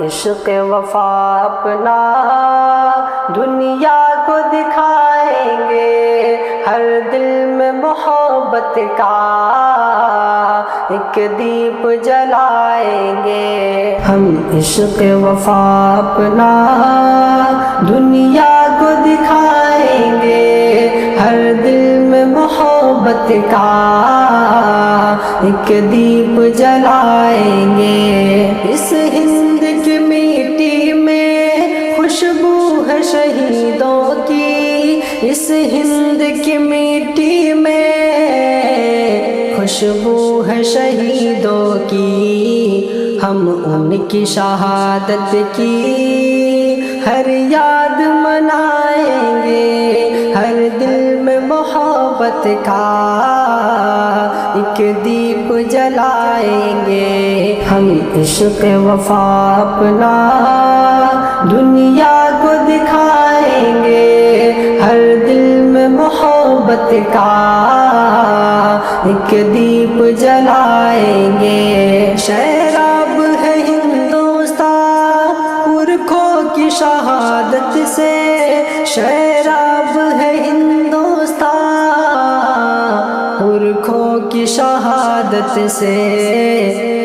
عشق وفا اپنا دنیا کو دکھائیں گے، ہر دل میں محبت کا ایک دیپ جلائیں گے۔ ہم عشق وفا اپنا دنیا کو دکھائیں گے، ہر دل میں محبت کا ایک دیپ جلائیں گے۔ اس ہند کی مٹی میں خوشبو ہے شہیدوں کی، اس ہند کی مٹی میں خوشبو ہے شہیدوں کی، ہم ان کی شہادت کی ہر یاد منائیں گے، ہر دل میں محبت کا ایک دیپ جلائیں گے۔ ہم عشق وفا اپنا دنیا کو دکھائیں گے، ہر دل میں محبت کا ایک دیپ جلائیں گے۔ سیراب ہے ہندوستان پرکھوں کی شہادت سے، سیراب ہے ہندوستان پرکھوں کی شہادت سے،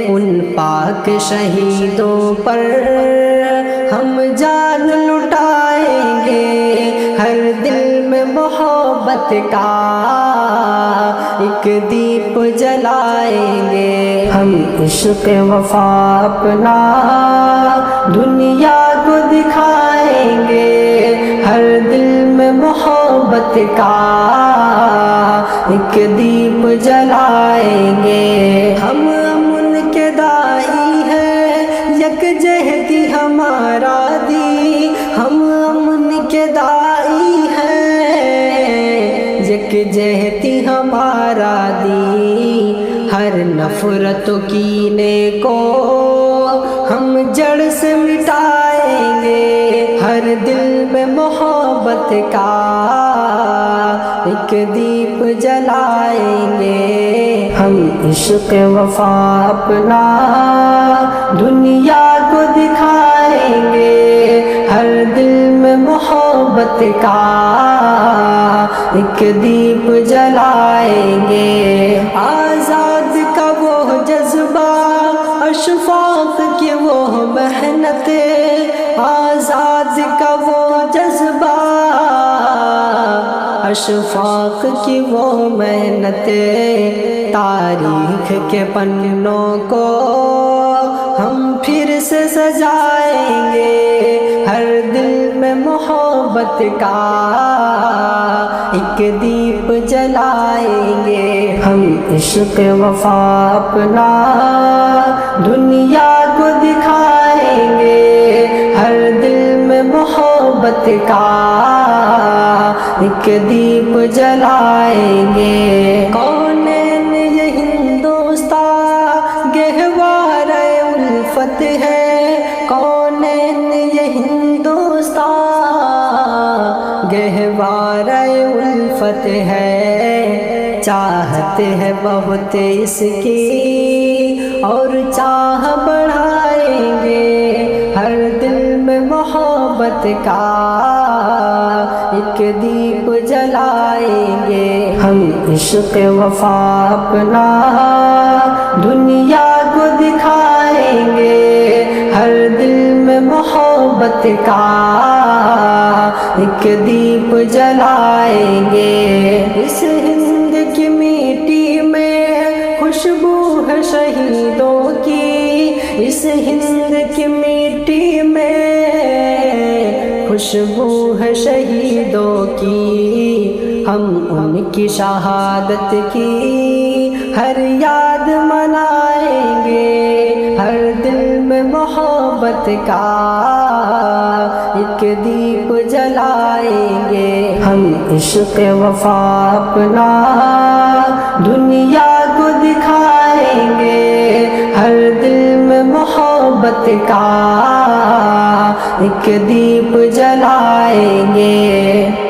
ان پاک شہیدوں پر ہم جان لٹائیں گے، ہر دل میں محبت کا ایک دیپ جلائیں گے۔ ہم عشق وفا اپنا دنیا کو دکھائیں گے، ہر دل میں محبت کا ایک دیپ جلائیں گے۔ ہم امن کے داعی ہیں، یکجہتی ہمارا دی، ہم امن کے داعی ہیں، یکجہتی ہمارا دی، ہر نفرت و کینے کو ہم جڑ سے مٹائیں گے، ہر دل میں محبت کا ایک دیپ جلائیں گے۔ ہم عشق وفا اپنا دنیا کو دکھائیں گے، ہر دل میں محبت کا ایک دیپ جلائیں گے۔ آزاد کا وہ جذبہ، اشفاق کی وہ محنت، آزاد کا وہ جذبہ، اشفاق کی وہ محنت، تاریخ کے پنوں کو ہم پھر سے سجائیں گے، ہر دل میں محبت کا ایک دیپ جلائیں گے۔ ہم عشق وفا اپنا دنیا کو دکھائیں گے، ہر دل میں محبت کا ایک دیپ جلائیں گے۔ کونین یہ ہندوستان گہوارہ الفت ہے، کونین یہ ہندوستان گہوارہ الفت ہے، چاہت ہے بہت اس کی اور چاہ بڑھائیں گے، ہر دل میں محبت کا ایک دیپ جلائیں گے۔ ہم عشق وفا اپنا دنیا کو دکھائیں گے، ہر دل میں محبت کا ایک دیپ جلائیں گے۔ اس ہند کی مٹی میں خوشبو ہے شہیدوں کی، اس ہند کی مٹی میں خوشبو ہے شہیدوں کی، ہم ان کی شہادت کی ہر یاد منائیں گے، ہر دل میں محبت کا ایک دیپ جلائیں گے۔ ہم عشق وفا اپنا دنیا کو دکھائیں گے، ہر دل میں محبت کا ایک دیپ جلائیں گے۔